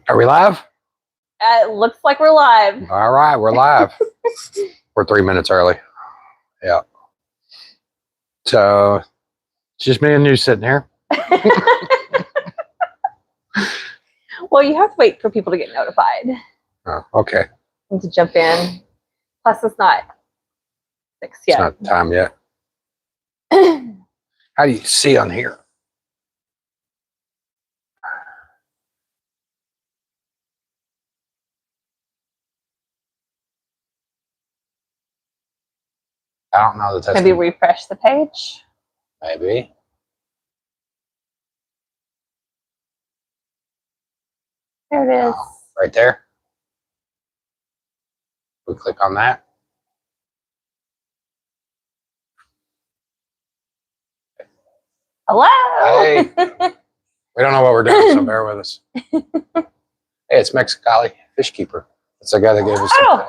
Are we live? It looks like we're live. All right, we're live. We're 3 minutes early. Yeah. So it's just me and you sitting here. Well, you have to wait for people to get notified. Oh, okay. And to jump in. Plus, it's not 6 yet. It's not time yet. How do you see on here? I don't know that that's Maybe refresh the page. maybe. There it is. Oh, right there. We click on that. Hello. Hey. We don't know what we're doing, so bear with us. Hey, it's Mexicali Fish Keeper. It's the guy that gave us Oh.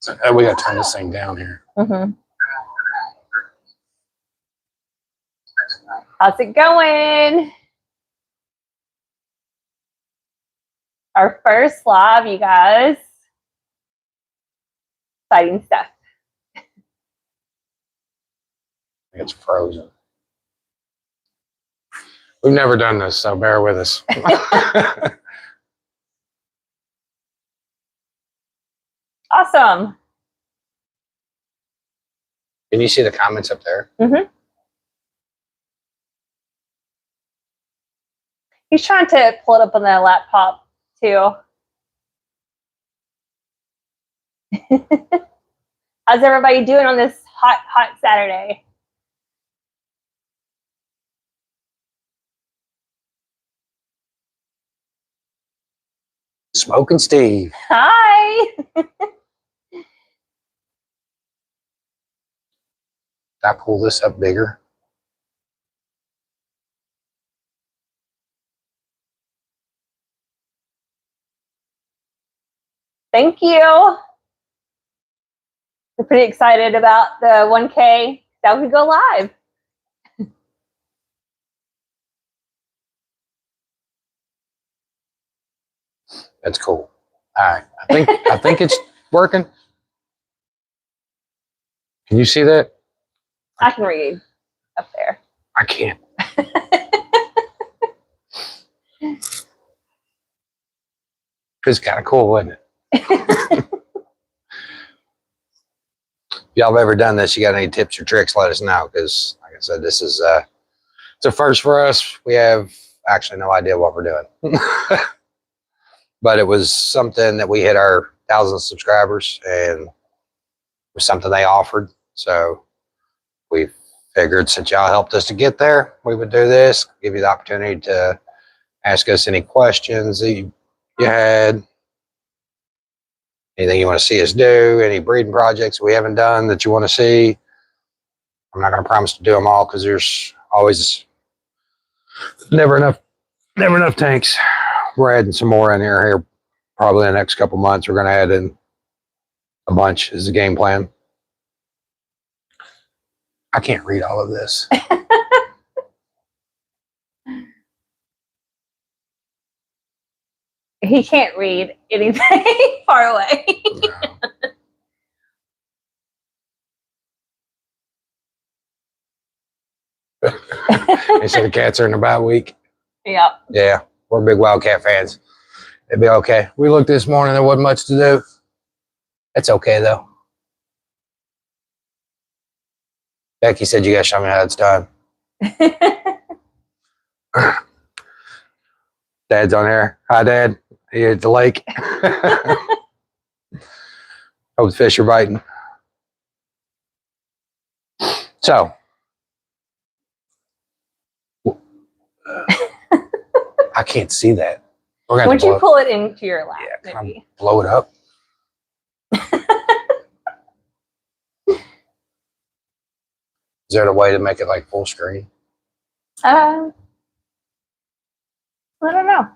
So, we got to turn this thing down here. Mm-hmm. How's it going? Our first live, you guys. Exciting stuff. It's frozen. We've never done this, so bear with us. Awesome. Can you see the comments up there? Mm-hmm. He's trying to pull it up on the laptop too. How's everybody doing on this hot Saturday? Smoking Steve. Hi. Did I pull this up bigger? Thank you. We're pretty excited about the 1K that we go live. That's cool. All right. I think it's working. Can you see that? I can read up there. I can't. It's kind of cool, isn't it? If y'all have ever done this, you got any tips or tricks, let us know. Because, like I said, this is it's a first for us. We have actually no idea what we're doing. But it was something that we hit our 1,000 subscribers, and it was something they offered. So we figured since y'all helped us to get there, we would do this, give you the opportunity to ask us any questions that you had, anything you want to see us do, any breeding projects we haven't done that you want to see. I'm not going to promise to do them all because there's always never enough tanks. We're adding some more in here probably in the next couple months. We're going to add in a bunch is the game plan. I can't read all of this. He can't read anything far away. No. They said the cats are in a bye week. Yep. Yeah, we're big Wildcat fans. It'd be okay. We looked this morning, there wasn't much to do. It's okay though. Becky said you gotta show me how it's done. Dad's on here. Hi, Dad. Here at the lake. Hope the fish are biting. So, I can't see that. We're gonna Once you pull it into your lap, yeah, maybe. Blow it up. Is there a way to make it like full screen? I don't know.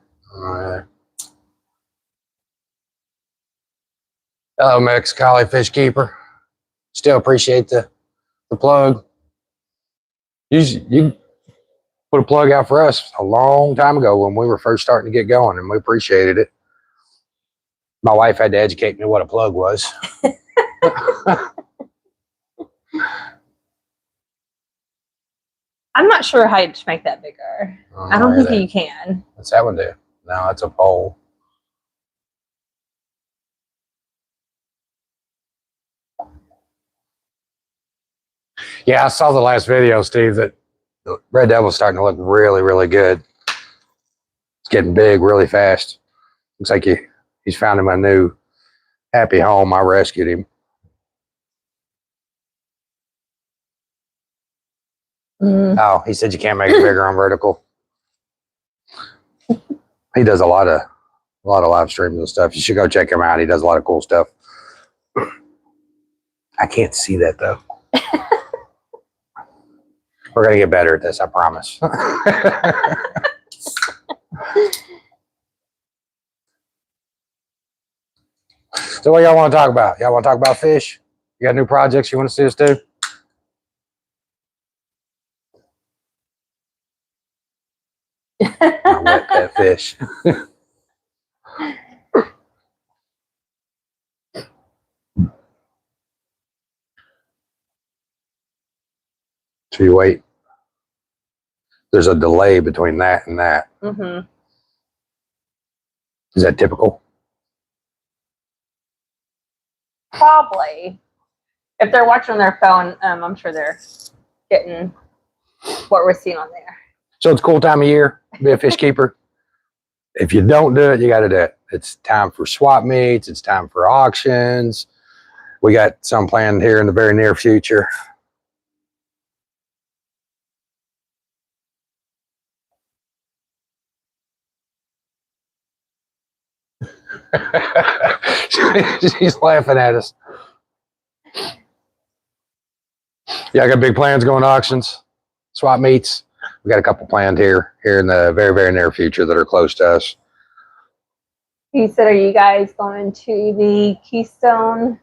Hello, Mexicali Fish Keeper. Still appreciate the plug. You put a plug out for us a long time ago when we were first starting to get going, and we appreciated it. My wife had to educate me what a plug was. I'm not sure how to make that bigger. I don't think you can. What's that one do? No, it's a pole. Yeah, I saw the last video, Steve, that the Red Devil's starting to look really, really good. It's getting big really fast. Looks like he's found him a new happy home. I rescued him. Oh, he said you can't make it bigger on vertical. He does a lot of live streams and stuff. You should go check him out. He does a lot of cool stuff. I can't see that though. We're gonna get better at this, I promise. So what y'all want to talk about? Y'all want to talk about fish? You got new projects you want to see us do? I wet that fish. So you wait. There's a delay between that and that. Mm-hmm. Is that typical? Probably. If they're watching on their phone, I'm sure they're getting what we're seeing on there. So it's a cool time of year to be a fish keeper. If you don't do it, you got to do it. It's time for swap meets. It's time for auctions. We got some planned here in the very near future. She's laughing at us. Yeah, I got big plans going to auctions, swap meets. We got a couple planned here in the very, very near future that are close to us. You said, are you guys going to the Keystone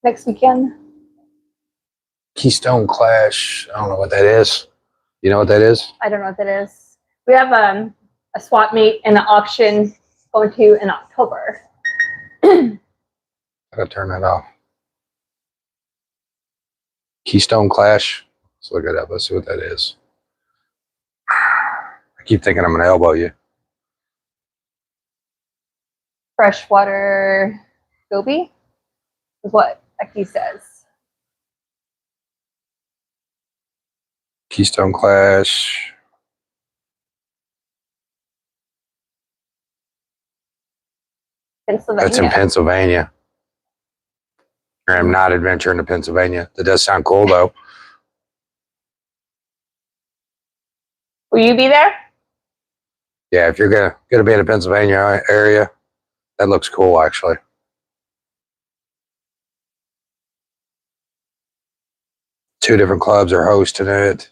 next weekend? Keystone Clash. I don't know what that is. You know what that is? I don't know what that is. We have a swap meet and an auction going to in October. I gotta turn that off. Keystone Clash. Let's look it up. Let's see what that is. I keep thinking I'm gonna elbow you. Freshwater goby is what Aki says. Keystone Clash. Pennsylvania. That's in Pennsylvania. I'm not adventuring to Pennsylvania. That does sound cool though. Will you be there? Yeah, if you're gonna be in the Pennsylvania area, that looks cool actually. Two different clubs are hosting it.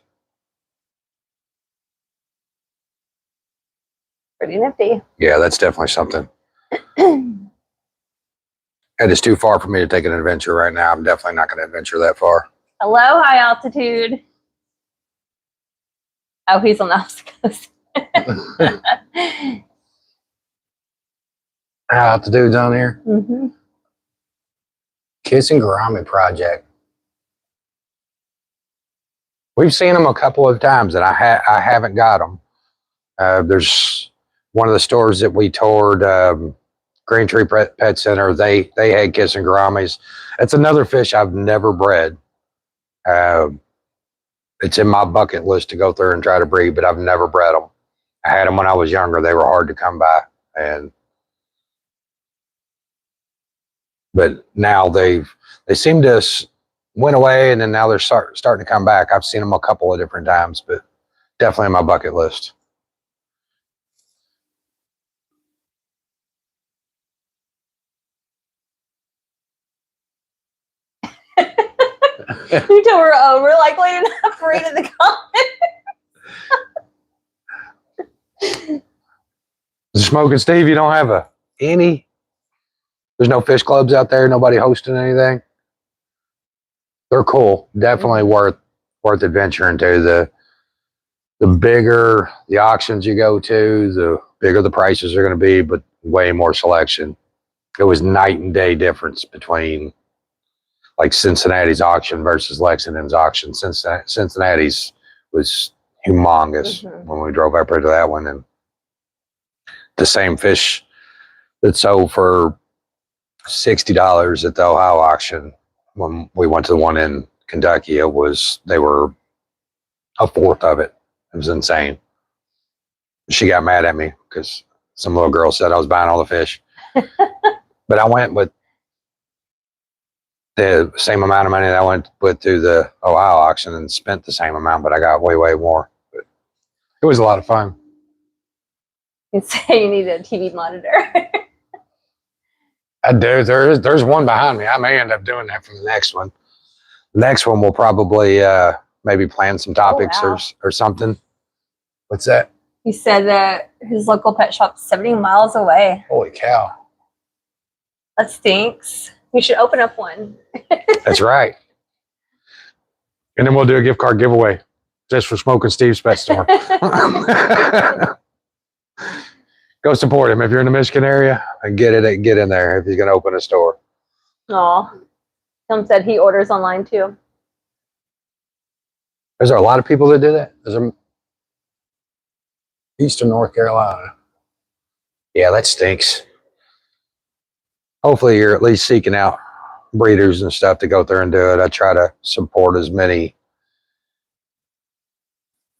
Pretty nifty. Yeah, that's definitely something. It is too far for me to take an adventure right now. I'm definitely not going to adventure that far. Hello, high altitude. Oh, he's on the outskirts. High altitude down here. Mm-hmm. Kissing Gourami project. We've seen them a couple of times, and I haven't got them. There's one of the stores that we toured. Green Tree Pet Center, they had kissing gouramis. It's another fish I've never bred. It's in my bucket list to go through and try to breed, but I've never bred them. I had them when I was younger. They were hard to come by, but now they seem to went away, and then now they're starting to come back. I've seen them a couple of different times, but definitely in my bucket list. You two we're like waiting up for reading the comments. Smoking Steve, you don't have any? There's no fish clubs out there. Nobody hosting anything. They're cool. Definitely worth worth adventuring to. The bigger the auctions you go to, the bigger the prices are going to be, but way more selection. It was night and day difference between like Cincinnati's auction versus Lexington's auction. Cincinnati's was humongous when we drove up there to that one, and the same fish that sold for $60 at the Ohio auction. When we went to the one in Kentucky, they were a fourth of it. It was insane. She got mad at me because some little girl said I was buying all the fish. But I went with the same amount of money that I went with to the Ohio auction and spent the same amount, but I got way, way more. But it was a lot of fun. You say you need a TV monitor. I do. There's one behind me. I may end up doing that for the next one. Next one we'll probably maybe plan some topics or something. What's that? He said that his local pet shop's 70 miles away. Holy cow. That stinks. We should open up one. That's right. And then we'll do a gift card giveaway just for Smoking Steve's Pet Store. Go support him if you're in the Michigan area and get in there if he's going to open a store. Oh, Tim said he orders online too. Is there a lot of people that do that? Is there Eastern North Carolina? Yeah, that stinks. Hopefully you're at least seeking out breeders and stuff to go there and do it. I try to support as many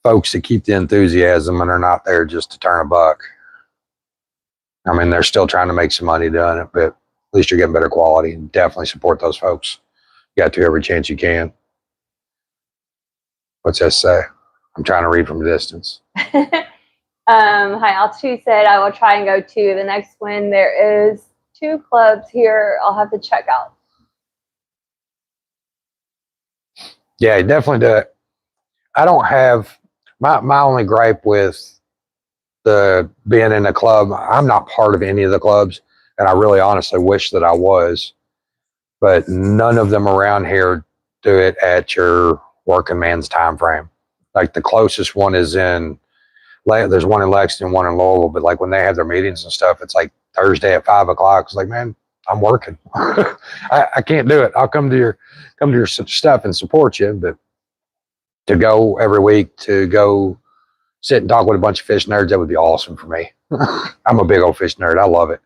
folks that keep the enthusiasm and are not there just to turn a buck. I mean, they're still trying to make some money doing it, but at least you're getting better quality, and definitely support those folks. You got to every chance you can. What's that say? I'm trying to read from a distance. High Altitude said, I will try and go to the next one. There is 2 clubs here I'll have to check out. Yeah, definitely do it. I don't have my only gripe with the being in a club. I'm not part of any of the clubs, and I really honestly wish that I was, but none of them around here do it at your working man's time frame. Like the closest one is there's one in Lexington, one in Louisville, but like when they have their meetings and stuff, it's like Thursday at 5 o'clock. It's like, man, I'm working. I can't do it. I'll come to your stuff and support you, but to go every week to go sit and talk with a bunch of fish nerds, that would be awesome for me. I'm a big old fish nerd. I love it.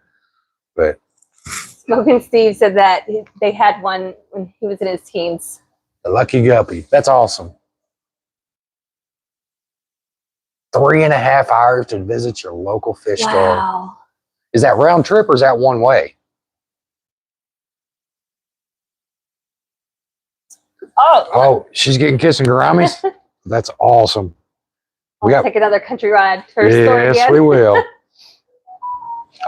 But Smoking Steve said that they had one when he was in his teens. The Lucky Guppy. That's awesome. 3.5 hours to visit your local fish store. Is that round trip or is that one way? Oh, she's getting kissing gouramis? That's awesome. I'll take another country ride to her store again. Yes, we will.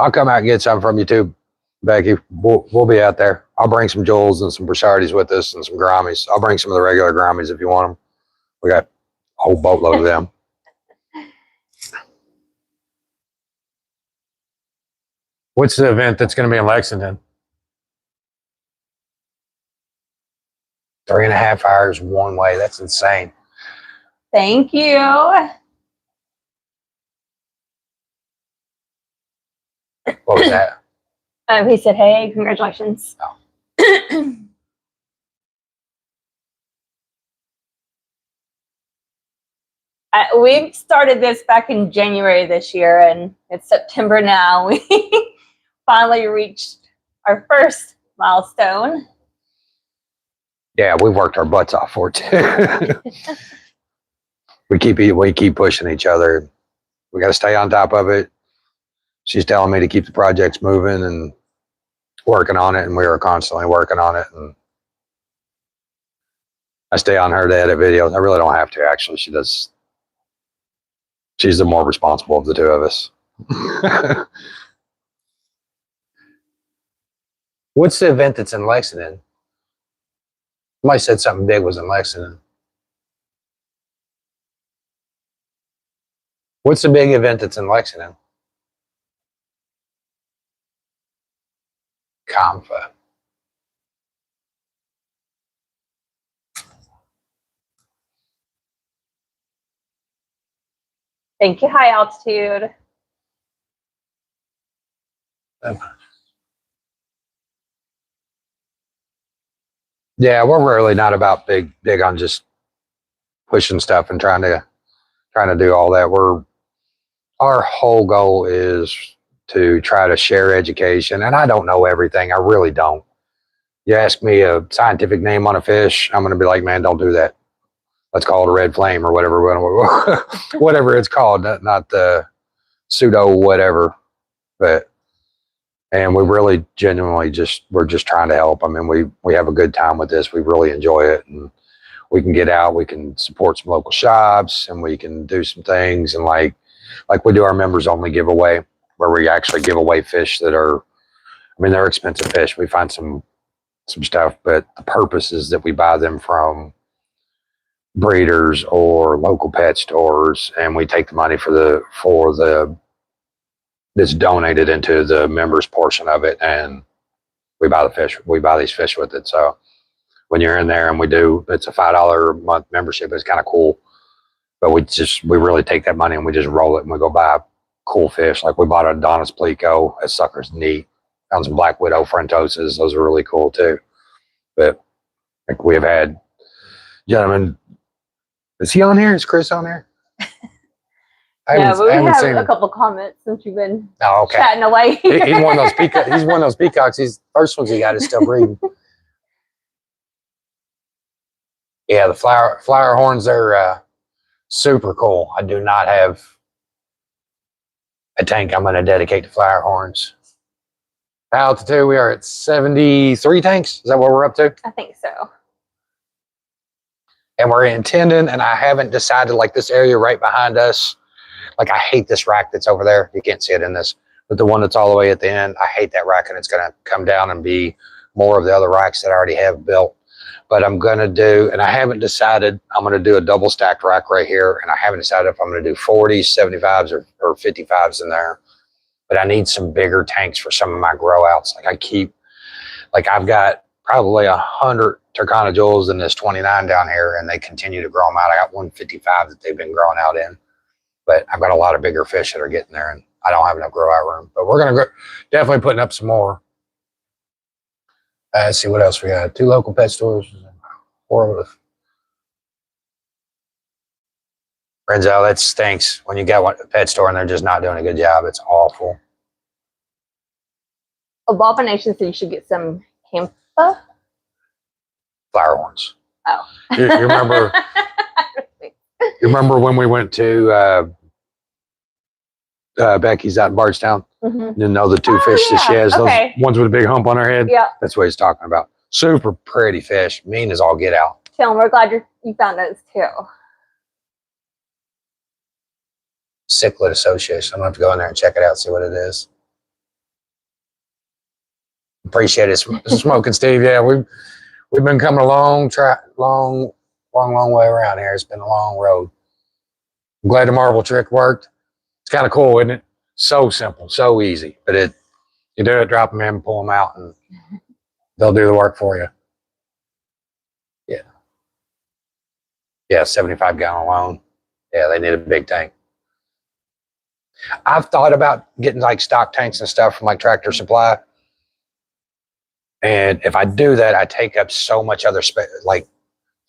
I'll come out and get some from you too, Becky. We'll be out there. I'll bring some Joels and some Brashardies with us and some gouramis. I'll bring some of the regular gouramis if you want them. We got a whole boatload of them. What's the event that's going to be in Lexington? 3.5 hours one way. That's insane. Thank you. What was that? He said, hey, congratulations. Oh. We started this back in January this year, and it's September now. We finally reached our first milestone. Yeah, we worked our butts off for it too. we keep pushing each other. We got to stay on top of it. She's telling me to keep the projects moving and working on it, and we are constantly working on it. And I stay on her to edit videos. I really don't have to, actually. She does. She's the more responsible of the two of us. What's the event that's in Lexington? Somebody said something big was in Lexington. What's the big event that's in Lexington? Comfa. Thank you, high altitude. Yeah, we're really not about big on just pushing stuff and trying to do all that. Our whole goal is to try to share education, and I don't know everything. I really don't. You ask me a scientific name on a fish, I'm going to be like, man, don't do that. Let's call it a red flame or whatever, whatever it's called, not the pseudo whatever. But and we really genuinely we're just trying to help. I mean, we have a good time with this. We really enjoy it, and we can get out, we can support some local shops, and we can do some things. And like we do our members only giveaway, where we actually give away fish that are, I mean, they're expensive fish. We find some stuff, but the purpose is that we buy them from breeders or local pet stores, and we take the money for the that's donated into the members portion of it, and we buy the fish. We buy these fish with it. So when you're in there, and it's a $5 a month membership. It's kind of cool, but we really take that money and we just roll it, and we go buy cool fish. Like we bought a Adonis Plico. That sucker's neat. Found some Black Widow Frentoses. Those are really cool too. But like we have had gentlemen. Is he on here? Is Chris on here? Yeah, but we have a couple comments since you've been chatting away. He's one of those peacocks. He's one of those peacocks. He's first ones he got is still breeding. Yeah, the flower horns are super cool. I do not have a tank I'm going to dedicate to flower horns. Altitude, we are at 73 tanks. Is that what we're up to? I think so. And we're intending, and I haven't decided, like this area right behind us. Like, I hate this rack that's over there. You can't see it in this, but the one that's all the way at the end, I hate that rack, and it's going to come down and be more of the other racks that I already have built. But I'm going to do, and I haven't decided, I'm going to do a double stacked rack right here, and I haven't decided if I'm going to do 40s, 75s, or 55s in there. But I need some bigger tanks for some of my grow outs. I've got probably 100 Turkana Jewels in this 29 down here, and they continue to grow them out. I got 155 that they've been growing out in. But I've got a lot of bigger fish that are getting there, and I don't have enough grow out room. But we're going to definitely putting up some more. Let's see what else we got. 2 local pet stores. 4 with Renzo, that stinks when you got a pet store and they're just not doing a good job. It's awful. Abomination said you should get some Campa flower horns. Oh. You remember? You remember when we went to Becky's out in Bardstown? Mm-hmm. You know the 2 fish that she has, those ones with a big hump on her head? Yeah. That's what he's talking about. Super pretty fish. Mean as all get out. Tim, we're glad you found those too. Cichlid Association. I'm going to have to go in there and check it out, see what it is. Appreciate it. Smoking Steve. Yeah, we've been coming a long way around here. It's been a long road. I'm glad the marble trick worked. It's kind of cool, isn't it? So simple, so easy. But you do it, drop them in, pull them out, and they'll do the work for you. Yeah. Yeah, 75-gallon loan. Yeah, they need a big tank. I've thought about getting like stock tanks and stuff from like Tractor Supply. And if I do that, I take up so much other space, like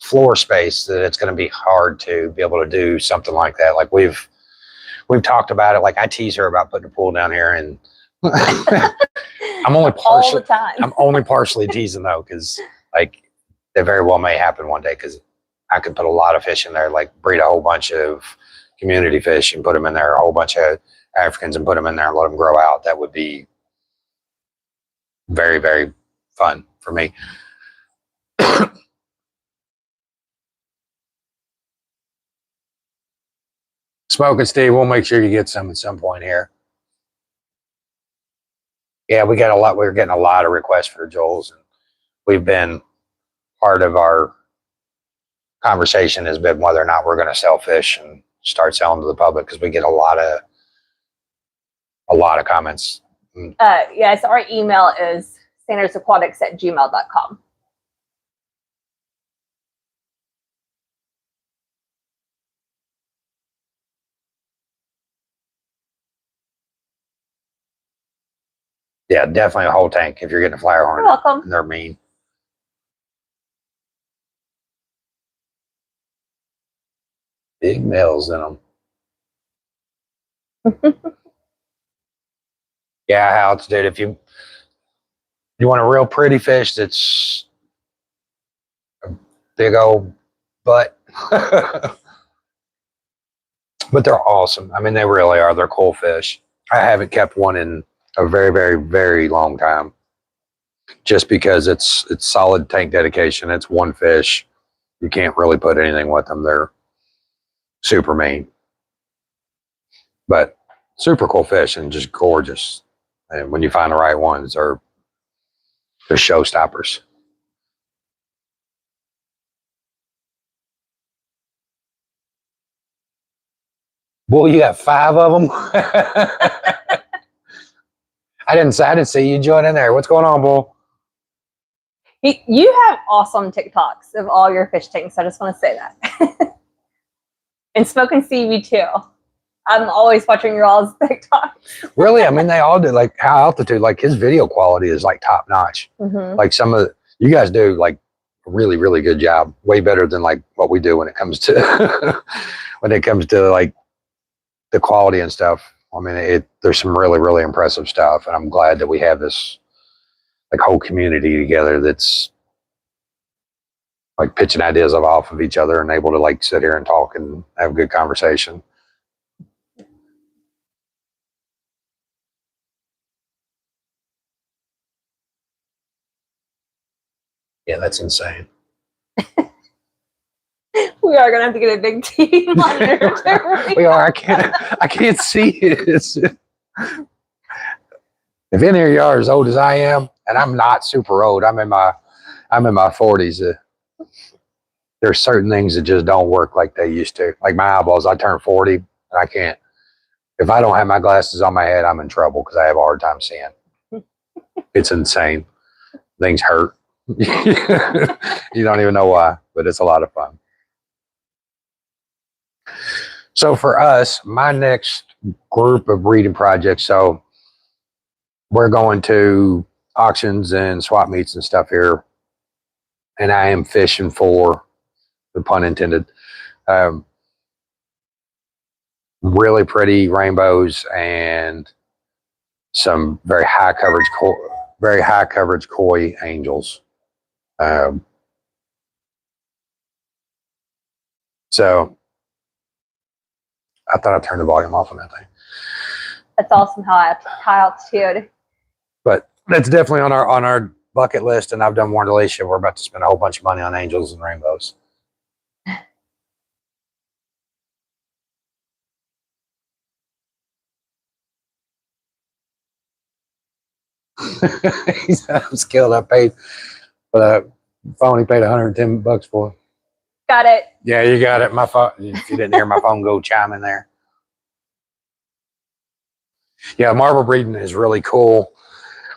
floor space, that it's going to be hard to be able to do something like that. Like we've talked about it. Like I tease her about putting a pool down here, and I'm only partially, all the time. I'm only partially teasing though, because like that very well may happen one day, because I could put a lot of fish in there, like breed a whole bunch of community fish and put them in there, a whole bunch of Africans and put them in there and let them grow out. That would be very, very fun for me. Smoking Steve, we'll make sure you get some at some point here. Yeah, we're getting a lot of requests for Joel's, and we've been, part of our conversation has been whether or not we're going to sell fish and start selling to the public, because we get a lot of comments. Yes, our email is SandersAquatics@gmail.com. Yeah, definitely a whole tank if you're getting a flower horn. You're welcome. And they're mean. Big males in them. Yeah, Alex, dude. If you want a real pretty fish that's a big old butt, but they're awesome. I mean, they really are. They're cool fish. I haven't kept one in a very, very, very long time, just because it's solid tank dedication. It's one fish. You can't really put anything with them. They're super mean, but super cool fish and just gorgeous. And when you find the right ones, they're showstoppers. Well, you got 5 of them. I didn't see you join in there. What's going on, Bull? You have awesome TikToks of all your fish tanks. I just want to say that. And Smoking Stevie too. I'm always watching your all's TikToks. Really? I mean, they all do. Like High Altitude, like his video quality is like top notch. Like some of you guys do like a really, really good job. Way better than like what we do when it comes to like the quality and stuff. I mean, there's some really, really impressive stuff, and I'm glad that we have this like whole community together that's like pitching ideas off of each other and able to like sit here and talk and have a good conversation. Yeah, that's insane. We are gonna have to get a big TV monitor. We are. I can't see it. If any of you are as old as I am, and I'm not super old, I'm in my 40s. There's certain things that just don't work like they used to. Like my eyeballs, I turned 40, and I can't. If I don't have my glasses on my head, I'm in trouble because I have a hard time seeing. It's insane. Things hurt. You don't even know why, but it's a lot of fun. So for us, my next group of breeding projects, so we're going to auctions and swap meets and stuff here, and I am fishing for, the pun intended, really pretty rainbows and some very high coverage koi angels. So I thought I turned the volume off on that thing. That's awesome. High altitude. But that's definitely on our bucket list, and I've done Warren Alicia. We're about to spend a whole bunch of money on angels and rainbows. I'm skilled. I paid for the phone. He paid $110 for. Got it. Yeah, you got it. My phone. If you didn't hear my phone go chime in there. Yeah, marble breeding is really cool.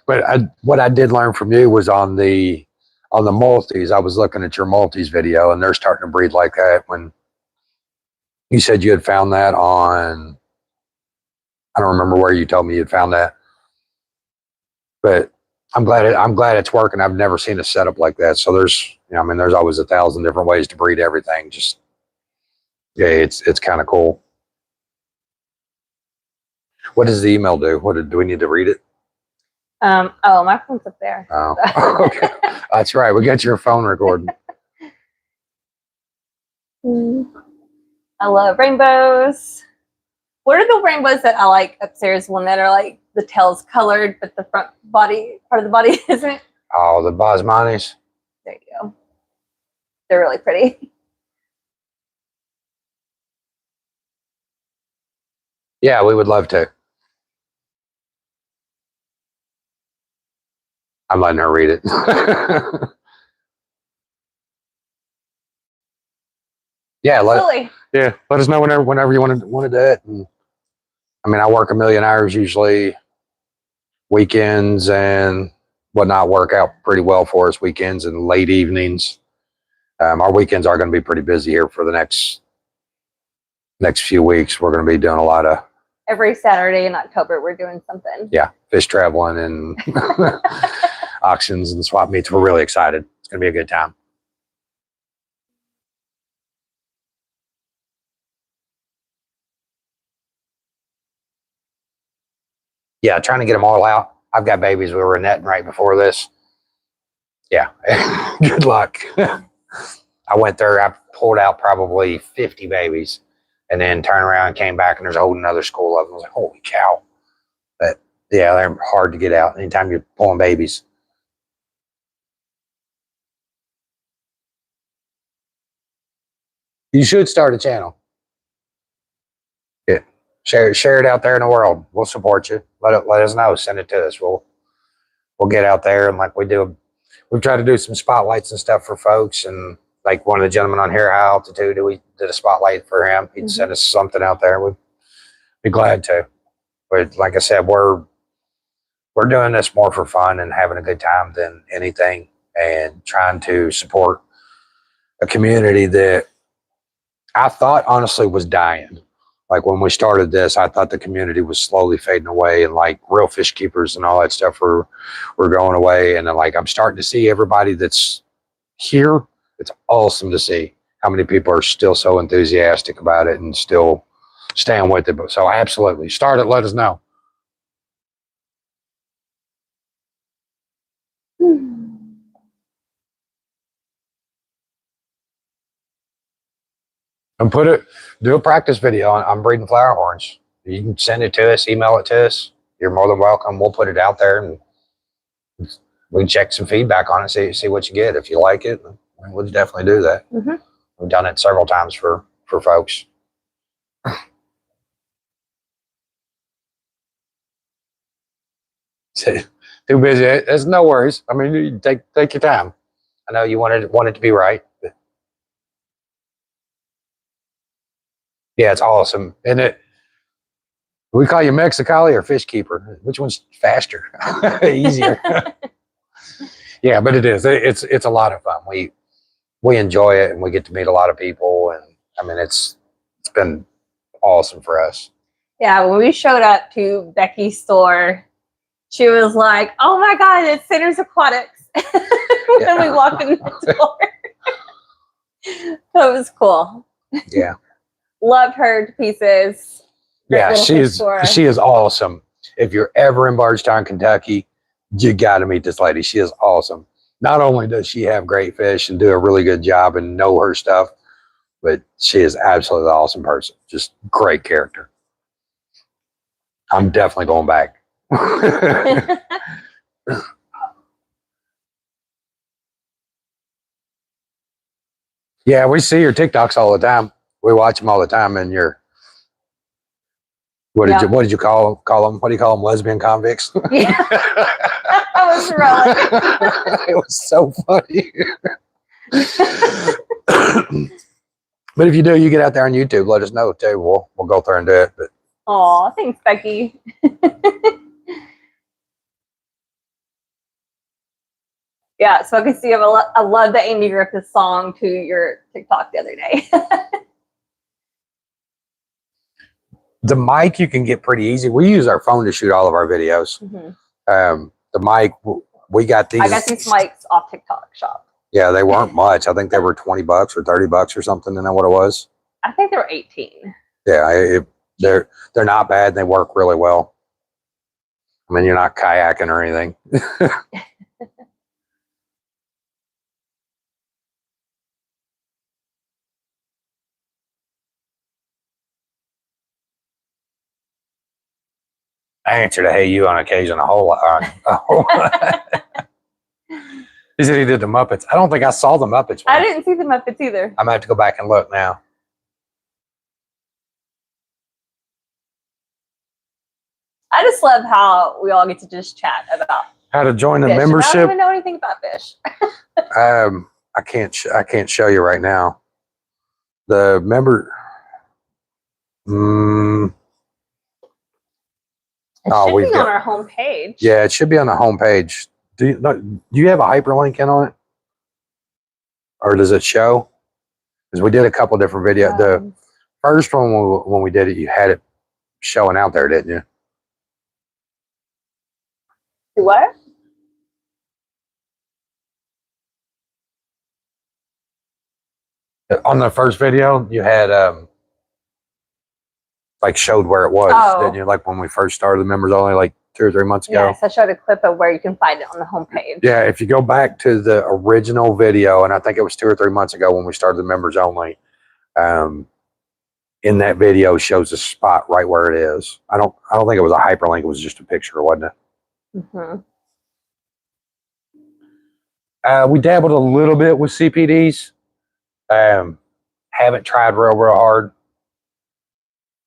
But what I did learn from you was on the multis. I was looking at your multis video, and they're starting to breed like that. When you said you had found that on, I don't remember where you told me you'd found that, but I'm glad it's working. I've never seen a setup like that. So there's always 1,000 different ways to breed everything. Just yeah, it's kind of cool. What does the email do? Do we need to read it? Oh, my phone's up there. Oh, okay. That's right. We got your phone recording. I love rainbows. What are the rainbows that I like upstairs? One that are like the tail's colored, but the front body part of the body isn't. Oh, the Basmanis. There you go. They're really pretty. Yeah, we would love to. I'm letting her read it. Yeah, let us know whenever you want to do it. And, I mean, I work a million hours usually. Weekends and whatnot work out pretty well for us. Weekends and late evenings. Our weekends are going to be pretty busy here for the next few weeks. We're going to be doing a lot of every Saturday in October we're doing something. Yeah, fish traveling and auctions and swap meets. We're really excited. It's going to be a good time. Yeah, trying to get them all out. I've got babies we were netting right before this. Yeah, good luck. I went there, I pulled out probably 50 babies and then turned around and came back and there's a whole another school of them. I was like, holy cow. But yeah, they're hard to get out anytime you're pulling babies. You should start a channel. Yeah. Share it out there in the world. We'll support you. Let us know. Send it to us. We'll get out there and like we do. We've tried to do some spotlights and stuff for folks, and like one of the gentlemen on here, High Altitude, we did a spotlight for him. He'd send us something out there. We'd be glad to. But like I said, we're doing this more for fun and having a good time than anything, and trying to support a community that I thought honestly was dying. Like when we started this, I thought the community was slowly fading away, and like real fish keepers and all that stuff were going away. And then like I'm starting to see everybody that's here. It's awesome to see how many people are still so enthusiastic about it and still staying with it. But so absolutely start it. Let us know. And do a practice video on breeding flower horns. You can send it to us, email it to us. You're more than welcome. We'll put it out there and we can check some feedback on it, see what you get. If you like it, we'll definitely do that. We've done it several times for folks. Too busy. There's no worries. I mean, you take your time. I know you want it to be right. Yeah, it's awesome. And we call you Mexicali or fish keeper. Which one's faster? Easier. Yeah, but it is. It's a lot of fun. We enjoy it and we get to meet a lot of people, and I mean it's been awesome for us. Yeah, when we showed up to Becky's store, she was like, "Oh my God, it's SandersAquatics!" when we walked in the door. So it was cool. Yeah. Love her to pieces. Yeah, she is awesome. If you're ever in Bardstown, Kentucky, you got to meet this lady. She is awesome. Not only does she have great fish and do a really good job and know her stuff, but she is absolutely an awesome person. Just great character. I'm definitely going back. Yeah, we see your TikToks all the time. We watch them all the time, and what did you call them? What do you call them? Lesbian convicts? Yeah. I was rolling. It was so funny. But if you do, you get out there on YouTube. Let us know too. We'll go there and do it. But oh, thanks, Becky. Yeah, so I can see. I love that Amy Griffith song to your TikTok the other day. The mic you can get pretty easy. We use our phone to shoot all of our videos. The mic, we got these. I got these mics off TikTok shop. Yeah, they weren't much. I think they were $20 or $30 or something. Isn't that what it was? I think they were 18. Yeah, they're not bad. They work really well. I mean, you're not kayaking or anything. I answered a "Hey you" on occasion a whole lot. He said he did the Muppets. I don't think I saw the Muppets one. I didn't see the Muppets either. I'm gonna have to go back and look now. I just love how we all get to just chat about how to join the fish. membership. I don't even know anything about fish. I can't show you right now. The member. It should be on our homepage. Yeah, it should be on the homepage. Do you have a hyperlink in on it? Or does it show? Because we did a couple different videos. The first one when we did it, you had it showing out there, didn't you? Do what? On the first video, you had like showed where it was, didn't you? Like when we first started the members only, like 2 or 3 months ago. Yes, I showed a clip of where you can find it on the homepage. Yeah, if you go back to the original video, and I think it was 2 or 3 months ago when we started the members only, in that video shows the spot right where it is. I don't think it was a hyperlink. It was just a picture, wasn't it? We dabbled a little bit with CPDs. Haven't tried real hard,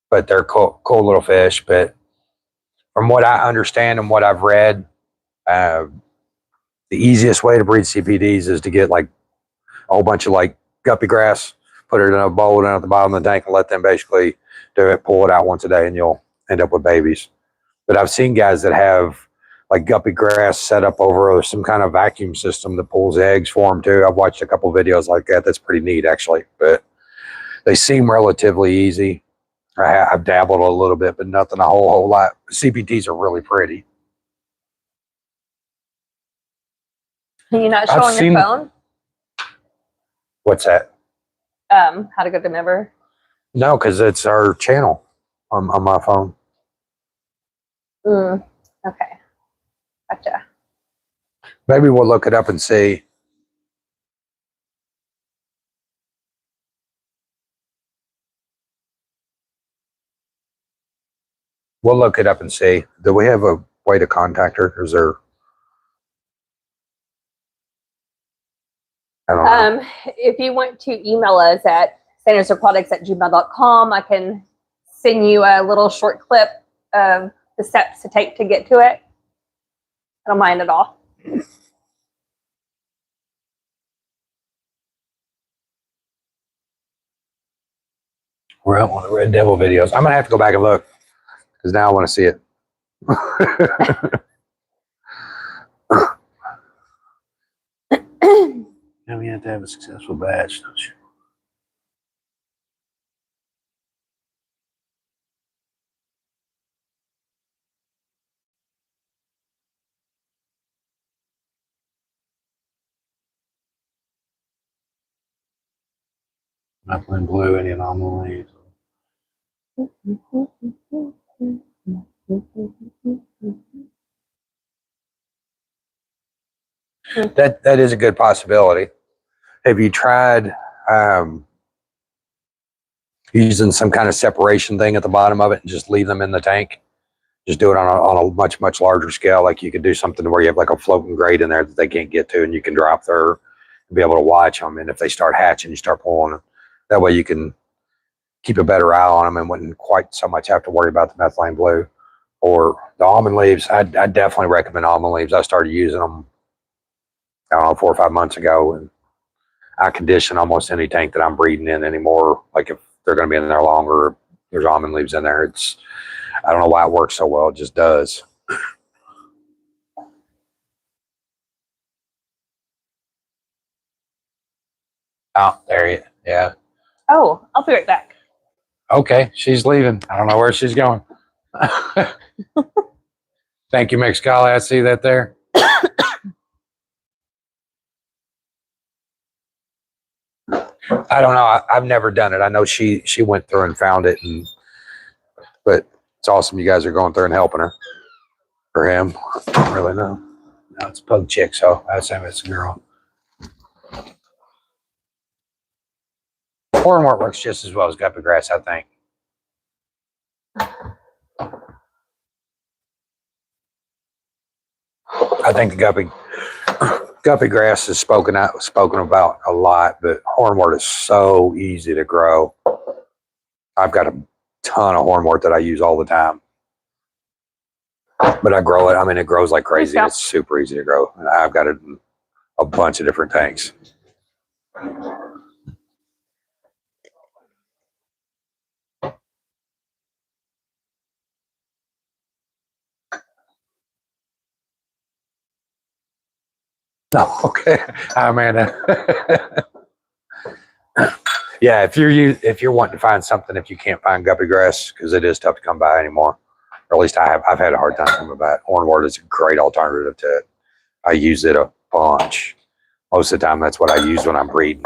but they're cool little fish. But from what I understand and what I've read, the easiest way to breed CPDs is to get like a whole bunch of like guppy grass, put it in a bowl down at the bottom of the tank, and let them basically do it, pull it out once a day, and you'll end up with babies. But I've seen guys that have like guppy grass set up over some kind of vacuum system that pulls eggs for them too. I've watched a couple videos like that. That's pretty neat, actually. But they seem relatively easy. I've dabbled a little bit, but nothing a whole lot. CPTs are really pretty. Can you not show on your phone? What's that? How to go to member? No, because it's our channel on my phone. Okay. Gotcha. Maybe we'll look it up and see. We'll look it up and see. Do we have a way to contact her? Is there? I don't know. If you want to email us at SandersAquatics@gmail.com, I can send you a little short clip of the steps to take to get to it. I don't mind at all. We're up on the Red Devil videos. I'm gonna have to go back and look because now I want to see it. Now we have to have a successful batch, don't you? Methylene blue, any anomalies? That is a good possibility. Have you tried using some kind of separation thing at the bottom of it and just leave them in the tank? Just do it on a much larger scale. Like you could do something where you have like a floating grate in there that they can't get to, and you can drop there and be able to watch them. And if they start hatching, you start pulling them. That way you can keep a better eye on them and wouldn't quite so much have to worry about the methylene blue or the almond leaves. I definitely recommend almond leaves. I started using them, I don't know, 4 or 5 months ago, and I condition almost any tank that I'm breeding in anymore. Like if they're going to be in there longer, there's almond leaves in there. I don't know why it works so well. It just does. Oh, there you. Yeah. Oh, I'll be right back. Okay, she's leaving. I don't know where she's going. Thank you, Mexicali. I see that there. I don't know. I've never done it. I know she went through and found it, but it's awesome you guys are going through and helping her. For him, I don't really know. No, it's a pug chick, so I assume it's a girl. Hornwort works just as well as guppy grass, I think. I think the guppy grass is spoken about a lot, but hornwort is so easy to grow. I've got a ton of hornwort that I use all the time. But I grow it. I mean, it grows like crazy. It's super easy to grow. And I've got it in a bunch of different tanks. Oh, okay. Hi, Amanda. Yeah, if you're wanting to find something, if you can't find guppy grass, because it is tough to come by anymore, or at least I've had a hard time coming by it. Hornwort is a great alternative to it. I use it a bunch. Most of the time, that's what I use when I'm breeding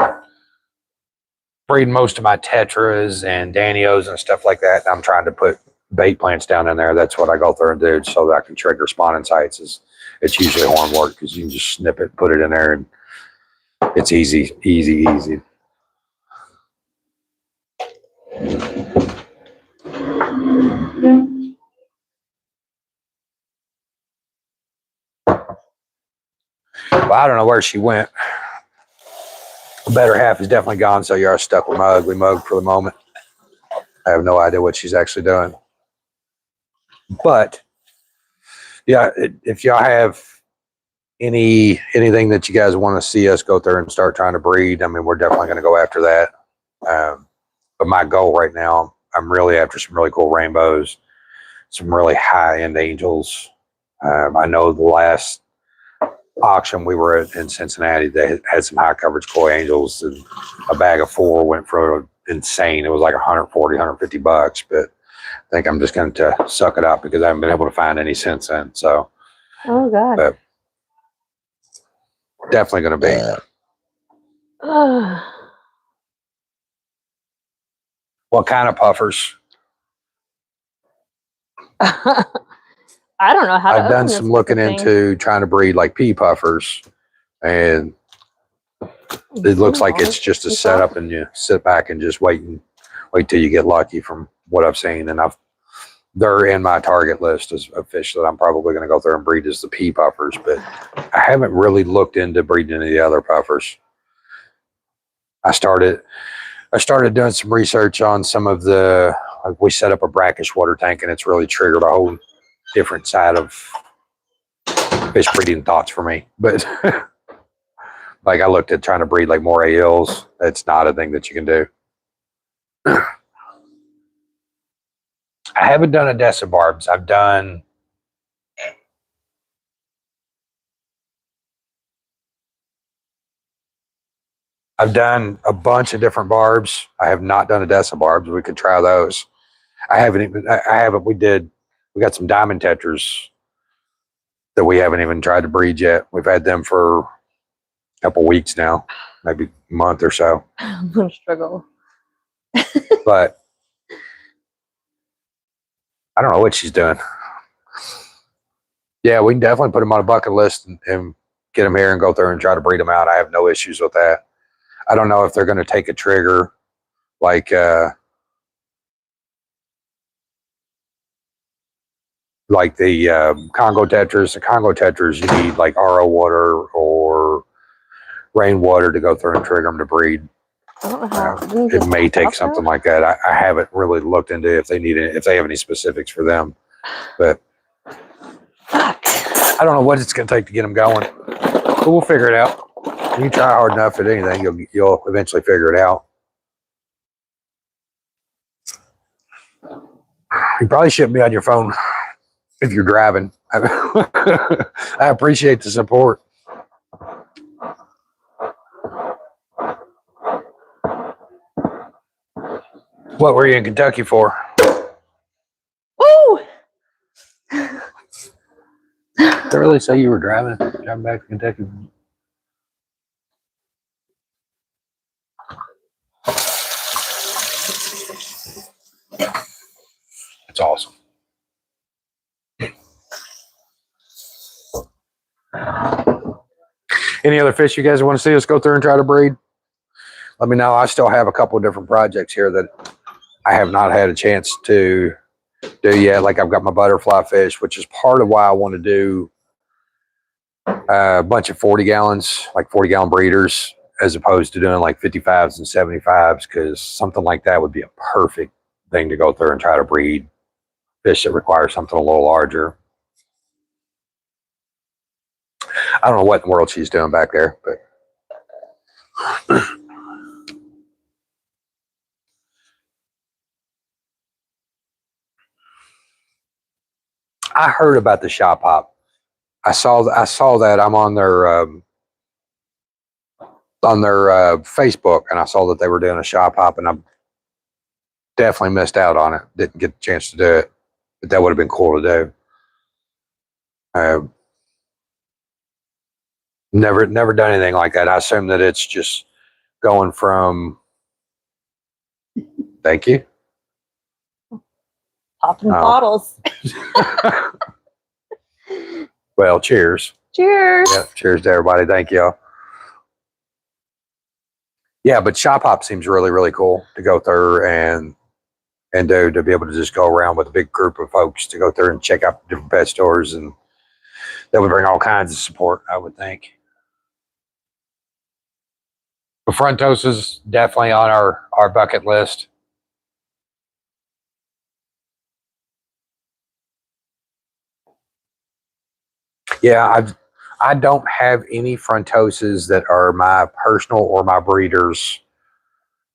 most of my tetras and danios and stuff like that. I'm trying to put bait plants down in there. That's what I go through and do so that I can trigger spawning sites. It's usually hornwort because you can just snip it, put it in there, and it's easy, easy, easy. Well, I don't know where she went. The better half is definitely gone, so you're stuck with my ugly mug for the moment. I have no idea what she's actually doing. But yeah, if y'all have anything that you guys want to see us go through and start trying to breed, I mean, we're definitely going to go after that. But my goal right now, I'm really after some really cool rainbows, some really high-end angels. I know the last auction we were at in Cincinnati, they had some high coverage koi angels, and a bag of 4 went for insane. It was like 140, 150 bucks, but I think I'm just going to suck it up because I haven't been able to find any since then. So, Oh God. but definitely going to be. What kind of puffers? I don't know how to I've done open some this looking thing. into trying to breed like pea puffers, and it looks like it's just a setup, and you sit back and just wait till you get lucky. From what I've seen, and they're in my target list of fish that I'm probably going to go through and breed is the pea puffers, but I haven't really looked into breeding any of the other puffers. I started doing some research on some of the. We set up a brackish water tank, and it's really triggered a whole different side of fish breeding thoughts for me. But like I looked at trying to breed like more eels. It's not a thing that you can do. I haven't done Odessa barbs. I've done a bunch of different barbs. I have not done Odessa barbs. We could try those. I haven't. We got some diamond tetras that we haven't even tried to breed yet. We've had them for a couple weeks now, maybe a month or so. I'm gonna struggle. But I don't know what she's doing. Yeah, we can definitely put them on a bucket list and get them here and go through and try to breed them out. I have no issues with that. I don't know if they're going to take a trigger like the Congo tetras. The Congo tetras, you need like RO water or rainwater to go through and trigger them to breed. I don't know how. It may take something like that. I haven't really looked into if they have any specifics for them, but I don't know what it's going to take to get them going. But we'll figure it out. You try hard enough at anything, you'll eventually figure it out. You probably shouldn't be on your phone if you're driving. I appreciate the support. What were you in Kentucky for? Woo! Did they really say you were driving back to Kentucky? It's awesome. Any other fish you guys want to see us go through and try to breed? Let me know. I still have a couple of different projects here that I have not had a chance to do yet. Like I've got my butterfly fish, which is part of why I want to do a bunch of 40 gallons, like 40-gallon breeders, as opposed to doing like 55s and 75s, because something like that would be a perfect thing to go through and try to breed fish that require something a little larger. I don't know what in the world she's doing back there, but I heard about the shop hop. I saw that I'm on their on their Facebook, and I saw that they were doing a shop hop, and I definitely missed out on it. Didn't get the chance to do it, but that would have been cool to do. Never done anything like that. I assume that it's just going from. Thank you. Popping bottles. Well, cheers. Cheers. Yeah, cheers to everybody. Thank you. Yeah, but shop hop seems really cool to go through and do, to be able to just go around with a big group of folks to go through and check out different pet stores, and that would bring all kinds of support, I would think. But Frontos is definitely on our bucket list. Yeah, I don't have any Frontoses that are my personal or my breeders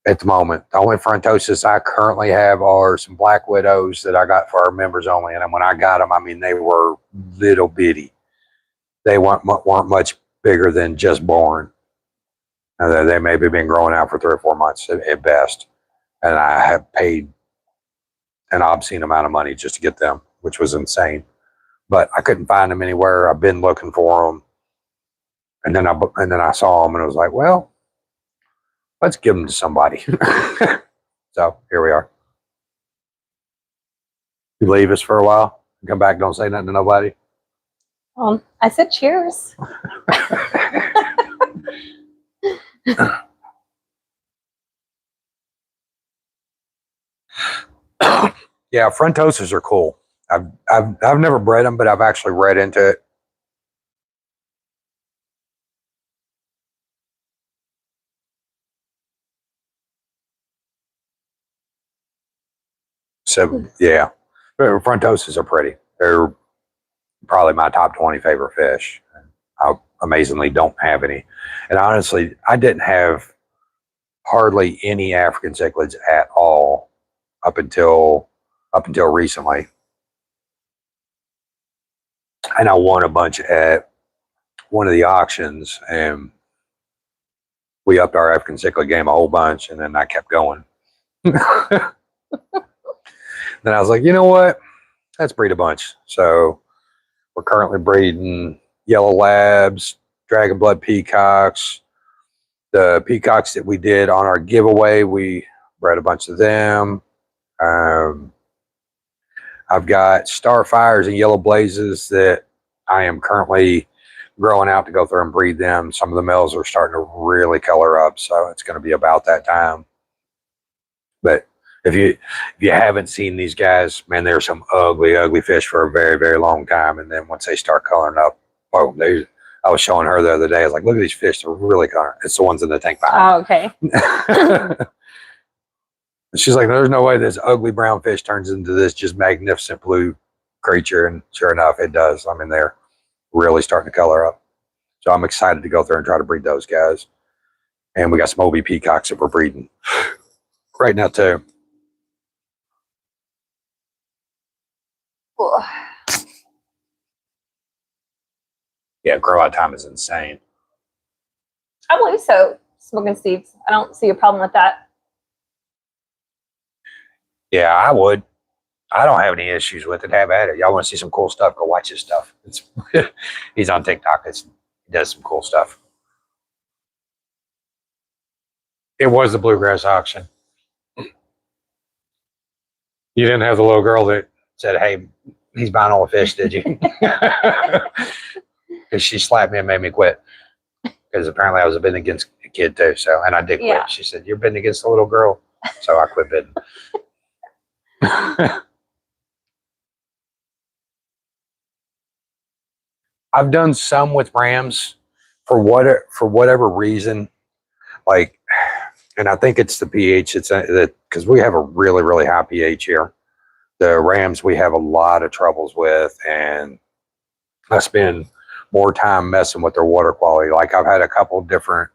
at the moment. The only Frontoses I currently have are some Black Widows that I got for our members only. And when I got them, I mean, they were little bitty. They weren't much bigger than just born. And they maybe been growing out for 3 or 4 months at best. And I have paid an obscene amount of money just to get them, which was insane. But I couldn't find them anywhere. I've been looking for them. And then I saw them and I was like, well, let's give them to somebody. So here we are. You leave us for a while, come back, don't say nothing to nobody. I said cheers. Yeah, Frontoses are cool. I've never bred them, but I've actually read into it. So yeah, Frontoses are pretty. They're probably my top 20 favorite fish. I amazingly don't have any, and honestly, I didn't have hardly any African cichlids at all up until recently. And I won a bunch at one of the auctions, and we upped our African cichlid game a whole bunch, and then I kept going. Then I was like, you know what? Let's breed a bunch. So we're currently breeding yellow labs, dragon blood peacocks. The peacocks that we did on our giveaway, we bred a bunch of them. I've got starfires and yellow blazes that I am currently growing out to go through and breed them. Some of the males are starting to really color up, so it's going to be about that time. But if you haven't seen these guys, man, they're some ugly fish for a very long time. And then once they start coloring up, oh, I was showing her the other day. I was like, look at these fish; they're really coloring. It's the ones in the tank behind. Oh, okay. She's like, there's no way this ugly brown fish turns into this just magnificent blue creature. And sure enough, it does. I mean, they're really starting to color up. So I'm excited to go through and try to breed those guys. And we got some OB peacocks that we're breeding right now too. Cool. Yeah, grow out time is insane. I believe so. Smoking seeds. I don't see a problem with that. Yeah, I would. I don't have any issues with it. Have at it. Y'all want to see some cool stuff? Go watch his stuff. It's he's on TikTok. He does some cool stuff. It was the bluegrass auction. You didn't have the little girl that said, "Hey, he's buying all the fish," did you? Because she slapped me and made me quit. Because apparently I was bidding against a kid too. So, and I did quit. Yeah. She said, "You're bidding against a little girl," so I quit bidding. I've done some with rams for whatever reason, like, and I think it's the pH. It's that because we have a really high pH here. The rams we have a lot of troubles with, and I spend more time messing with their water quality. Like I've had a couple different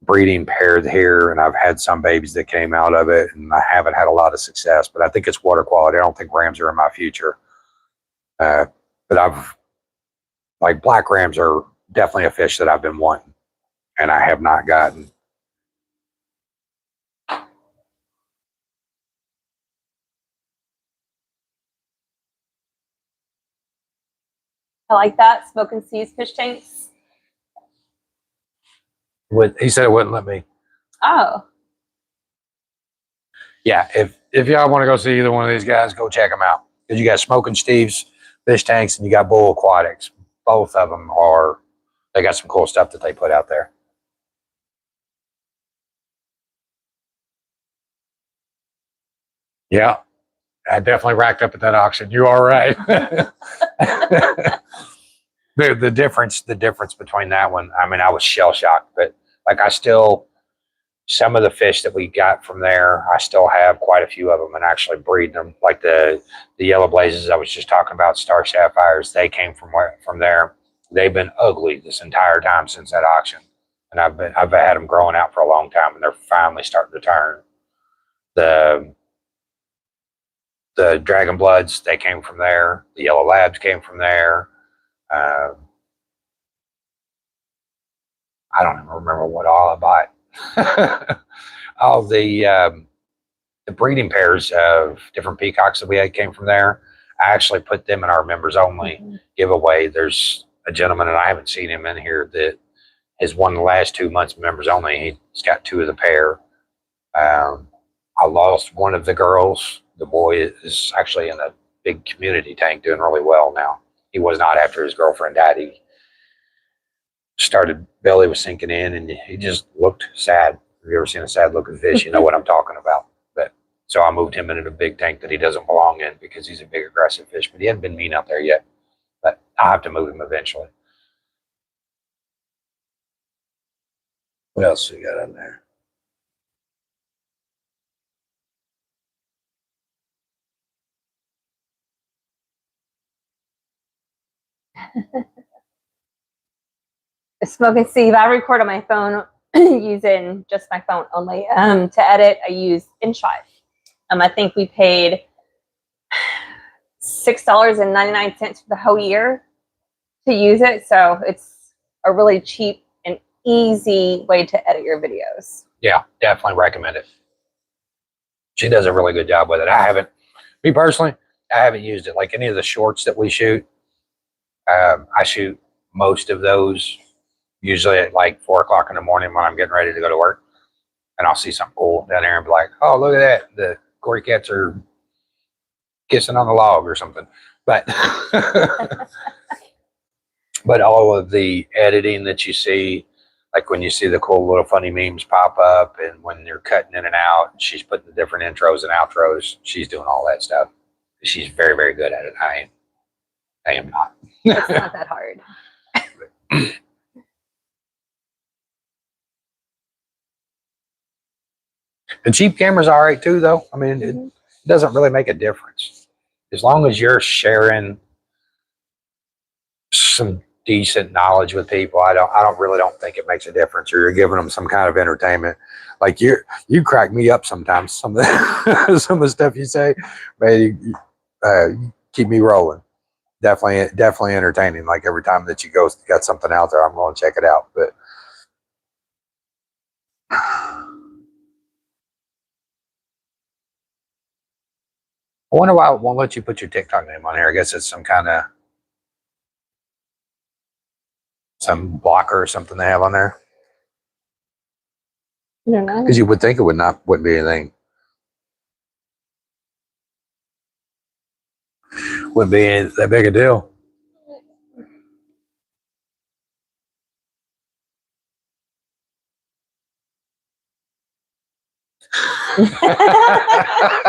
breeding pairs here, and I've had some babies that came out of it, and I haven't had a lot of success. But I think it's water quality. I don't think rams are in my future. But like black rams are definitely a fish that I've been wanting. and I have not gotten. I like that. Smoke and Seas fish tanks. He said it wouldn't let me. Oh. Yeah, if y'all want to go see either one of these guys, go check them out. Because you got Smoking Steve's fish tanks and you got Bull Aquatics. Both of them they got some cool stuff that they put out there. Yeah, I definitely racked up at that auction. You are right. the difference between that one, I mean, I was shell shocked, but like some of the fish that we got from there, I still have quite a few of them and actually breed them. Like the yellow blazes I was just talking about, star sapphires, they came from there. They've been ugly this entire time since that auction, and I've had them growing out for a long time, and they're finally starting to turn. The dragon bloods, they came from there. The yellow labs came from there. I don't even remember what all I bought. All the breeding pairs of different peacocks that we had came from there. I actually put them in our members only giveaway. There's a gentleman, and I haven't seen him in here, that has won the last 2 months members only. He's got 2 of the pair. I lost one of the girls. The boy is actually in a big community tank doing really well now. He was not after his girlfriend died. He started, belly was sinking in, and he just looked sad. Have you ever seen a sad looking fish? You know what I'm talking about. But so I moved him into a big tank that he doesn't belong in because he's a big aggressive fish, but he hasn't been mean out there yet. But I'll have to move him eventually. What else we got in there? Smoke and Steve, I record on my phone using just my phone only. To edit, I use InShot. I think we paid $6.99 for the whole year to use it. So it's a really cheap and easy way to edit your videos. Yeah, definitely recommend it. She does a really good job with it. Me personally, I haven't used it. Like any of the shorts that we shoot, I shoot most of those usually at like 4 o'clock in the morning when I'm getting ready to go to work. And I'll see something cool down there and be like, oh, look at that. The Cory cats are kissing on the log or something. But but all of the editing that you see, like when you see the cool little funny memes pop up and when you're cutting in and out, she's putting the different intros and outros. She's doing all that stuff. She's very, very good at it. I am not. It's not that hard. The cheap camera's all right too, though. I mean, it doesn't really make a difference as long as you're sharing some decent knowledge with people. I don't think it makes a difference, or you're giving them some kind of entertainment. Like you crack me up sometimes. Some of the stuff you say, man, you keep me rolling. Definitely entertaining. Like every time that you got something out there, I'm going to check it out. But I wonder why it won't let you put your TikTok name on here. I guess it's some blocker or something they have on there. I don't know. Because you would think it wouldn't be anything. Wouldn't be that big a deal.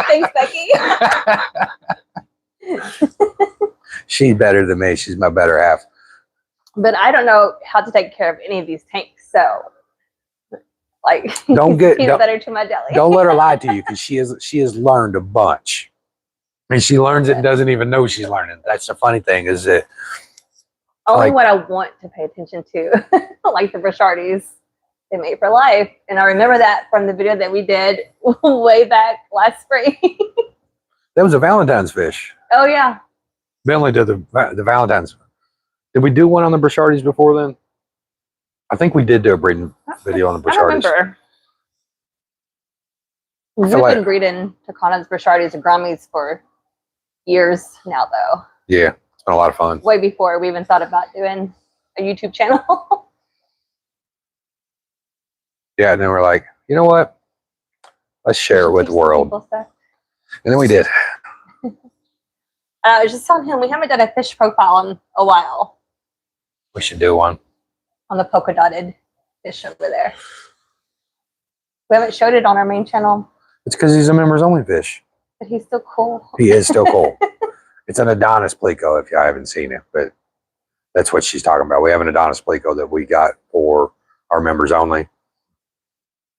Thanks, Becky. She's better than me. She's my better half. But I don't know how to take care of any of these tanks, so like Don't get peanut butter to my jelly. Don't let her lie to you, because she has learned a bunch. And she learns it and doesn't even know she's learning. That's the funny thing, is that only what I want to pay attention to, like the Brochardies, they made for life. And I remember that from the video that we did way back last spring. That was a Valentine's fish. Oh yeah. We only did the Valentine's. Did we do one on the Brochardies before then? I think we did do a breeding video on the I Brachardes. remember. We've been breeding Tacanas, Brachardes, and Grammies for years now, though. Yeah, it's been a lot of fun. Way before we even thought about doing a YouTube channel. Yeah, and then we're like, you know what? Let's share it with the world. And then we did. I was just telling him we haven't done a fish profile in a while. We should do one. On the polka dotted fish over there. We haven't showed it on our main channel. It's because he's a members only fish. But he's still cool. He is still cool. It's an Adonis Plico if you haven't seen it, but that's what she's talking about. We have an Adonis Plico that we got for our members only.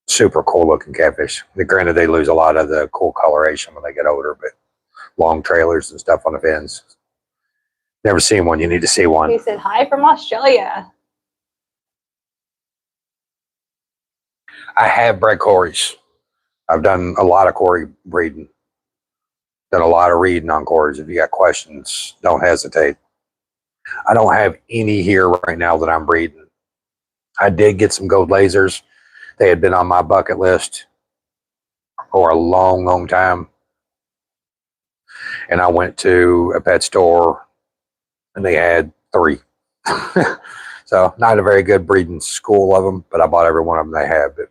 Super cool looking catfish. Granted, they lose a lot of the cool coloration when they get older, but long trailers and stuff on the fins. Never seen one. You need to see one. He said, hi from Australia. I have bred Corys. I've done a lot of Cory breeding. Done a lot of reading on Corys. If you got questions, don't hesitate. I don't have any here right now that I'm breeding. I did get some gold lasers. They had been on my bucket list for a long, long time. And I went to a pet store and they had 3. So not a very good breeding school of them, but I bought every one of them they have. But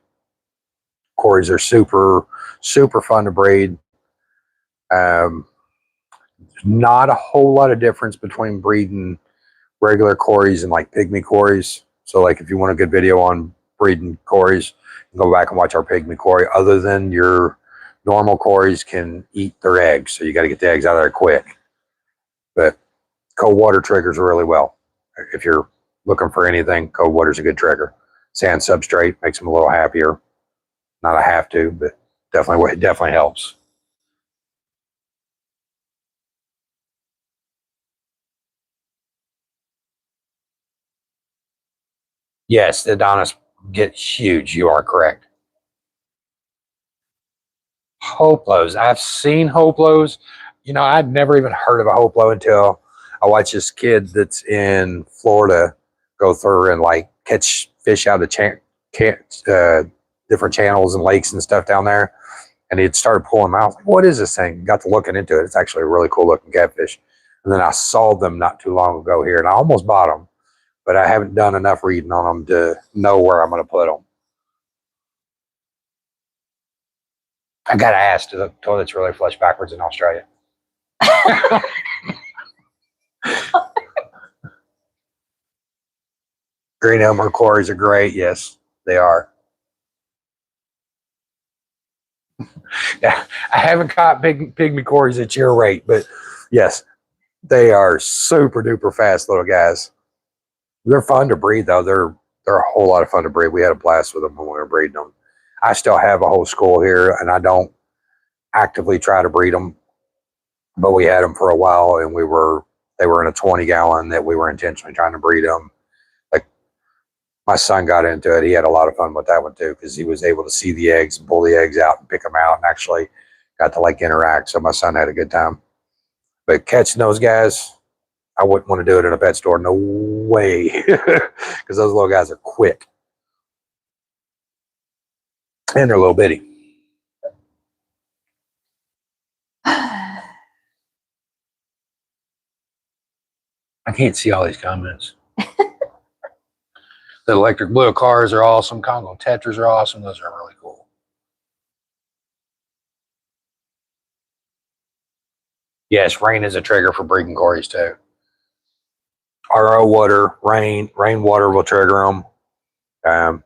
Corys are super, super fun to breed. Not a whole lot of difference between breeding regular Corys and like pygmy Corys. So like if you want a good video on breeding Corys, go back and watch our pygmy Cory. Other than your normal Corys can eat their eggs, so you got to get the eggs out of there quick. But cold water triggers really well. If you're looking for anything, cold water's a good trigger. Sand substrate makes them a little happier. Not a have to, but it definitely helps. Yes, the Adonis get huge. You are correct. Hoplos. I've seen Hoplos. You know, I'd never even heard of a Hoplo until I watched this kid that's in Florida go through and like catch fish out of different channels and lakes and stuff down there. And he'd started pulling them out. I was like, what is this thing? Got to looking into it. It's actually a really cool looking catfish. And then I saw them not too long ago here, and I almost bought them, but I haven't done enough reading on them to know where I'm going to put them. I got to ask, do the toilets really flush backwards in Australia? Green Elmer Corys are great. Yes, they are. Yeah, I haven't caught pygmy Corys at your rate, but yes, they are super duper fast little guys. They're fun to breed though. They're a whole lot of fun to breed. We had a blast with them when we were breeding them. I still have a whole school here, and I don't actively try to breed them, but we had them for a while, and they were in a 20 gallon that we were intentionally trying to breed them. Like my son got into it. He had a lot of fun with that one too, because he was able to see the eggs and pull the eggs out and pick them out, and actually got to like interact. So my son had a good time. But catching those guys, I wouldn't want to do it in a pet store. No way. Because those little guys are quick. And they're little bitty. I can't see all these comments. The electric blue cars are awesome. Congo Tetras are awesome. Those are really cool. Yes, rain is a trigger for breeding Corys too. RO water, rainwater will trigger them.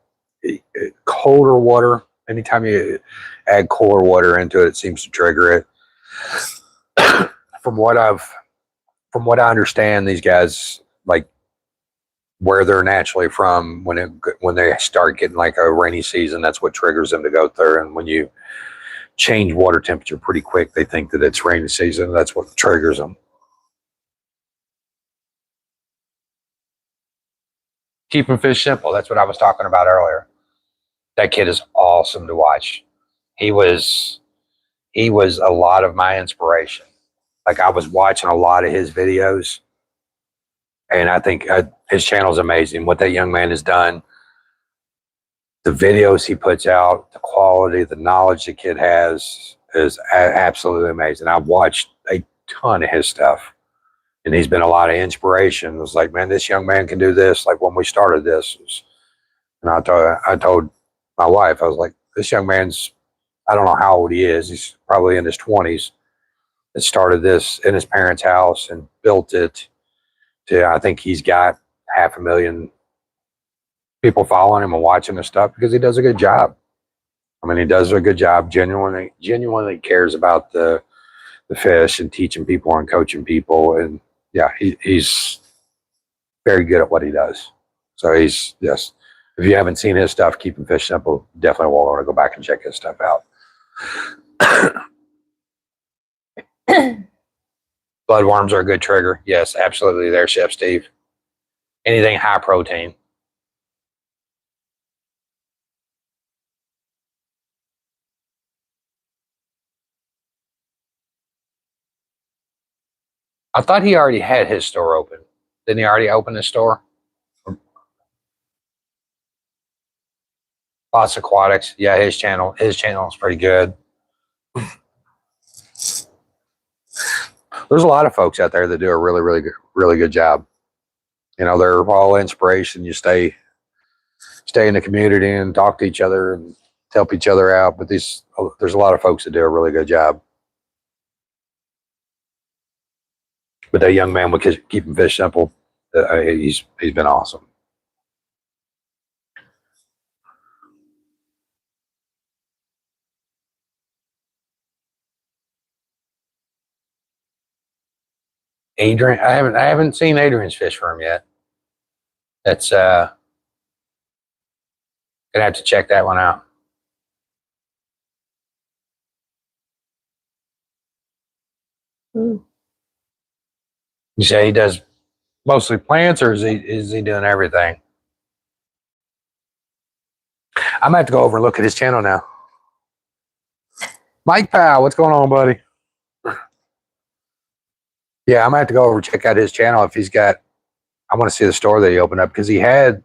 Colder water, anytime you add colder water into it, it seems to trigger it. From what I understand, these guys, like where they're naturally from, when they start getting like a rainy season, that's what triggers them to go through. And when you change water temperature pretty quick, they think that it's rainy season. That's what triggers them. Keeping fish simple. That's what I was talking about earlier. That kid is awesome to watch. He was a lot of my inspiration. Like I was watching a lot of his videos, and I think his channel is amazing. What that young man has done the videos he puts out, the quality, the knowledge the kid has is absolutely amazing. I've watched a ton of his stuff, and he's been a lot of inspiration. It was like, man, this young man can do this. Like when we started this, and I told my wife, I was like, this young man's, I don't know how old he is. He's probably in his 20s. That started this in his parents' house and built it to, I think he's got 500,000 people following him and watching his stuff because he does a good job. I mean, he does a good job. Genuinely cares about the fish and teaching people and coaching people. And yeah, he's very good at what he does. So he's, yes, if you haven't seen his stuff, Keeping Fish Simple, definitely will want to go back and check his stuff out. Bloodworms are a good trigger. Yes, absolutely. There, Chef Steve. Anything high protein. I thought he already had his store open. Didn't he already open his store? SandersAquatics. Yeah, his channel is pretty good. There's a lot of folks out there that do a really good job. You know, they're all inspiration. You stay in the community and talk to each other and help each other out. But there's a lot of folks that do a really good job. But that young man with Keeping Fish Simple, he's been awesome. Adrian, I haven't seen Adrian's fish farm yet. That's gonna have to check that one out. Mm. You say he does mostly plants, or is he doing everything? I'm gonna have to go over and look at his channel now. Mike Powell, what's going on, buddy? Yeah, I'm gonna have to go over and check out his channel if he's got. I want to see the store that he opened up, because he had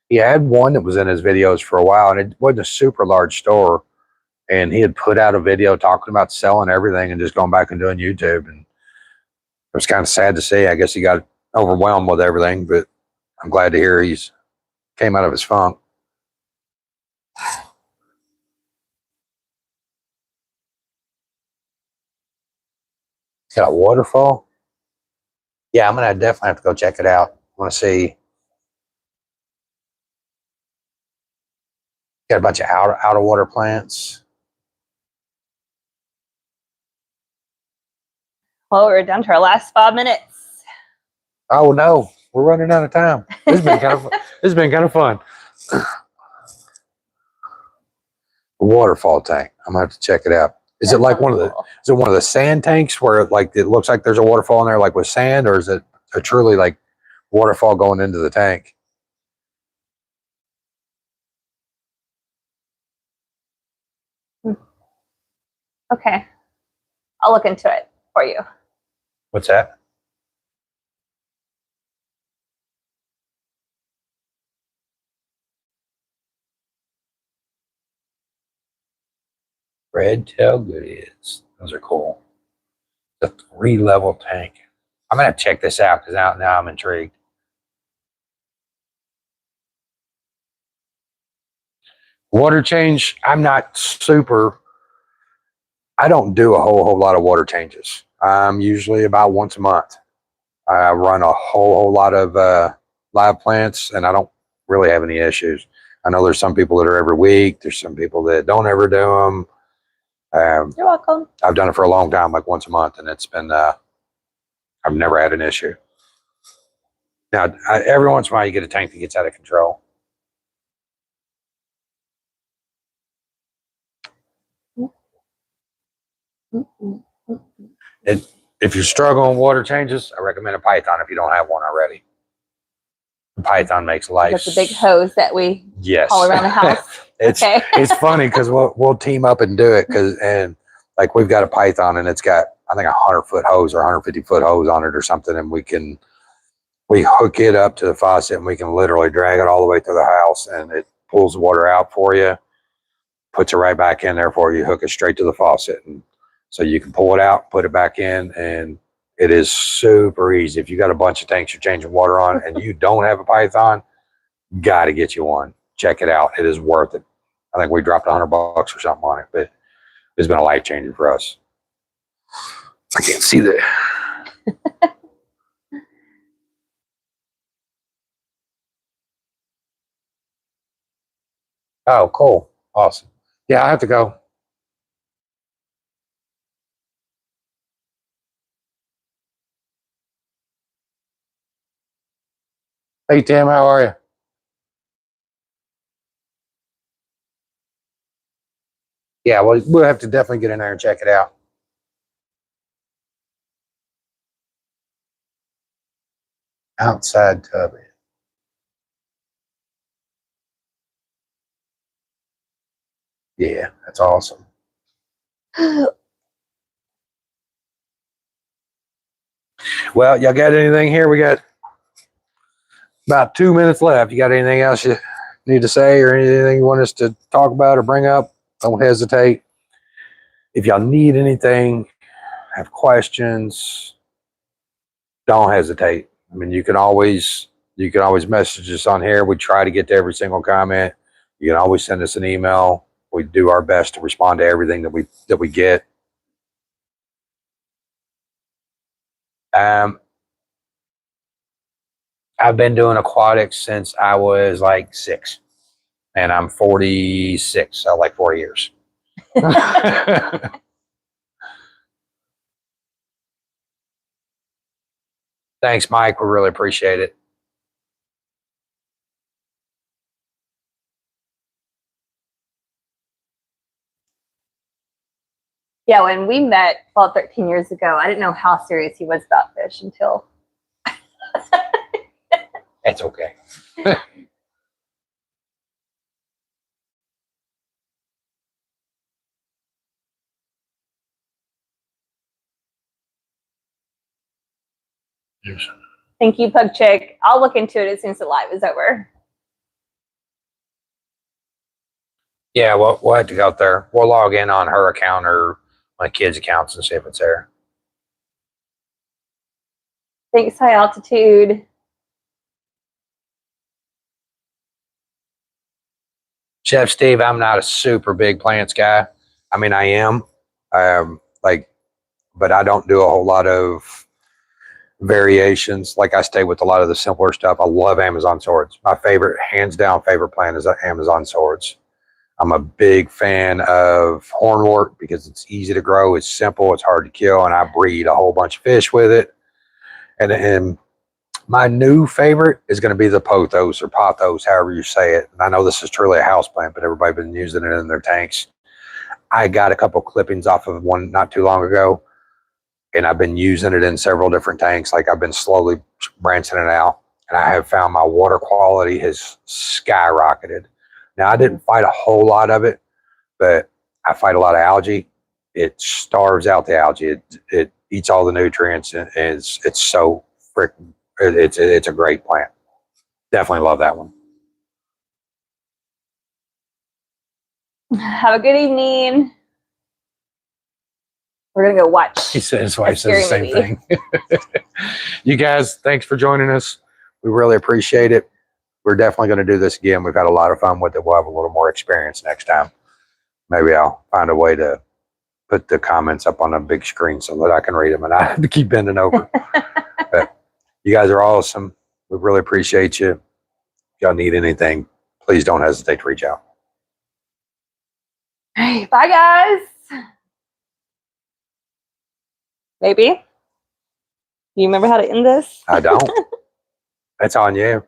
one that was in his videos for a while, and it wasn't a super large store. And he had put out a video talking about selling everything and just going back and doing YouTube. And it was kind of sad to see. I guess he got overwhelmed with everything, but I'm glad to hear he's came out of his funk. Got a waterfall. Yeah, I'm gonna definitely have to go check it out. I want to see. Got a bunch of outer water plants. Well, we're down to our last 5 minutes. Oh no, we're running out of time. This has been kind of this has been kind of fun. Waterfall tank. I'm gonna have to check it out. Is it like one of the? Is it one of the sand tanks where it looks like there's a waterfall in there, like with sand, or is it a truly like waterfall going into the tank? Okay, I'll look into it for you. What's that? Red tail goodies. Those are cool. The 3-level tank. I'm gonna check this out because now I'm intrigued. Water change. I'm not super. I don't do a whole lot of water changes. I'm usually about once a month. I run a whole lot of live plants, and I don't really have any issues. I know there's some people that are every week. There's some people that don't ever do them. You're welcome. I've done it for a long time, like once a month, and it's been, I've never had an issue. Now, every once in a while, you get a tank that gets out of control. If you're struggling with water changes, I recommend a Python if you don't have one already. The Python makes life. That's a big hose that we all around the house. It's funny because we'll team up and do it, and like we've got a Python and it's got, I think, 100-foot hose or 150-foot hose on it or something, and we hook it up to the faucet and we can literally drag it all the way through the house, and it pulls the water out for you, puts it right back in there for you, hook it straight to the faucet. And so you can pull it out, put it back in, and it is super easy. If you got a bunch of tanks you're changing water on and you don't have a Python, got to get you one. Check it out. It is worth it. I think we dropped $100 or something on it, but it's been a life changer for us. I can't see that. Oh, cool. Awesome. Yeah, I have to go. Hey, Tim, how are you? Yeah, well, we'll have to definitely get in there and check it out. Outside tub. Yeah, that's awesome. Well, y'all got anything here? We got about 2 minutes left. You got anything else you need to say or anything you want us to talk about or bring up? Don't hesitate. If y'all need anything, have questions, don't hesitate. I mean, you can always message us on here. We try to get to every single comment. You can always send us an email. We do our best to respond to everything that we get. I've been doing aquatics since I was like 6, and I'm 46, so like 4 years. Thanks, Mike. We really appreciate it. Yeah, when we met 12, 13 years ago, I didn't know how serious he was about fish until. It's okay. Thank you, Pug Chick. I'll look into it as soon as the live is over. Yeah, we'll have to go up there. We'll log in on her account or my kids' accounts and see if it's there. Thanks, High Altitude. Chef Steve, I'm not a super big plants guy. I mean, I am, but I don't do a whole lot of variations. Like, I stay with a lot of the simpler stuff. I love Amazon swords. My favorite, hands down, favorite plant is Amazon swords. I'm a big fan of hornwort because it's easy to grow, it's simple, it's hard to kill, and I breed a whole bunch of fish with it. And my new favorite is going to be the pothos or pothos, however you say it. And I know this is truly a house plant, but everybody's been using it in their tanks. I got a couple clippings off of one not too long ago, and I've been using it in several different tanks. Like, I've been slowly branching it out, and I have found my water quality has skyrocketed. Now, I didn't fight a whole lot of it, but I fight a lot of algae. It starves out the algae. It eats all the nutrients, and it's so freaking. It's a great plant. Definitely love that one. Have a good evening. We're gonna go watch. He said his wife says the same thing. You guys, thanks for joining us. We really appreciate it. We're definitely going to do this again. We've had a lot of fun with it. We'll have a little more experience next time. Maybe I'll find a way to put the comments up on a big screen so that I can read them and I have to keep bending over. But you guys are awesome. We really appreciate you. If y'all need anything, please don't hesitate to reach out. Hey, bye, guys. Maybe. Do you remember how to end this? I don't. That's on you.